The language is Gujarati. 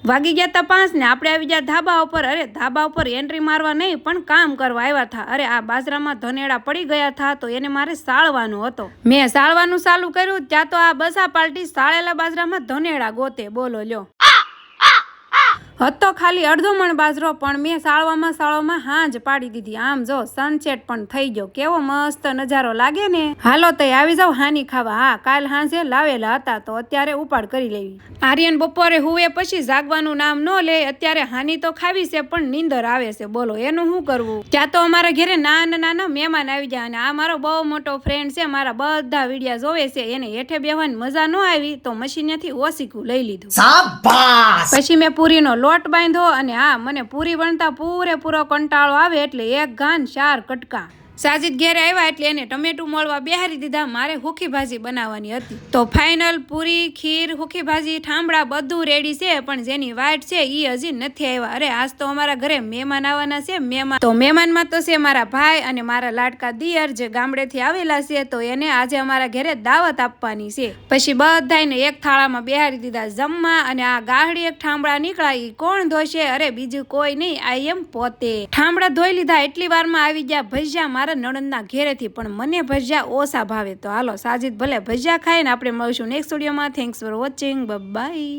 વાગી ગયા તા 5 ને આપણે આવી ગયા ધાબા ઉપર। અરે ધાબા ઉપર એન્ટ્રી મારવા નહીં પણ કામ કરવા આવ્યા હતા। અરે આ બાજરામાં ધનેડા પડી ગયા હતા તો એને મારે સાળવાનું હતો। મેં સાળવાનું ચાલુ કર્યું ત્યાં તો આ બસા પાર્ટી સાળેલા બાજરામાં ધનેડા ગોતે। બોલો લ્યો, હતો ખાલી અડધો મણ બાજરો પણ મેં સાળવામાં હાંજ પાડી દીધી। આમ જો સનસેટ પણ થઈ ગયો, કેવો મસ્ત નજારો લાગે ને। હાલો તો આવી જાવ હાની ખાવા। હા, કાલ હાંજે લાવેલા હતા તો અત્યારે ઉપાડ કરી લેવી। આર્યન બપોરે હુવે પછી જાગવાનું નામ ન લે। અત્યારે હાની તો ખાવી છે પણ નીંદર આવે છે। બોલો એનું શું કરવું। ત્યાં તો અમારા ઘરે નાના મહેમાન આવી ગયા અને આ મારો બહુ મોટો ફ્રેન્ડ છે, મારા બધા વિડિયા જોવે છે। એને હેઠે બેહવાની મજા ન આવી તો મશીનેથી ઓસીકું લઈ લીધું। શાબાશ। પછી મેં પૂરીનો લોટ બાંધ્યો અને હા, મને પૂરી વણતા પૂરેપૂરો કંટાળો આવે એટલે એક ગાન 4 કટકા। સાજીદ ઘેરે આવ્યા એટલે એને ટમેટું મળવા બેહારી દીધા। મારે હુખી ભાજી બનાવવાની હતી તો ફાઇનલ પૂરી, ખીર, હુખી ભાજી, ઠામડા બધું રેડી છે પણ જેની વાઈટ છે એ હજી નથી આવ્યા। અરે આજ તો અમારા ઘરે મહેમાન આવવાના છે। મહેમાનમાં તો છે મારા ભાઈ અને મારા લાડકા દિયર જે ગામડેથી આવેલા છે તો એને આજે અમારા ઘરે દાવત આપવાની છે। પછી બધાને એક થાળામાં બેહારી દીધા જમવા અને આ ગાહડી એક ઠામડા નીકળ્યા એ કોણ ધોશે? અરે બીજું કોઈ નહીં, આઈ એમ પોતે। ઠામડા ધોઈ લીધા એટલી વારમાં આવી ગયા ભજીયા મારા નણંદના ઘેરેથી, પણ મને ભજીયા ઓછા ભાવે। તો હાલો સાજીદ ભલે ભજીયા ખાય ને આપણે મળીશું નેક્સ્ટ વિડીયોમાં। Thanks for watching, by.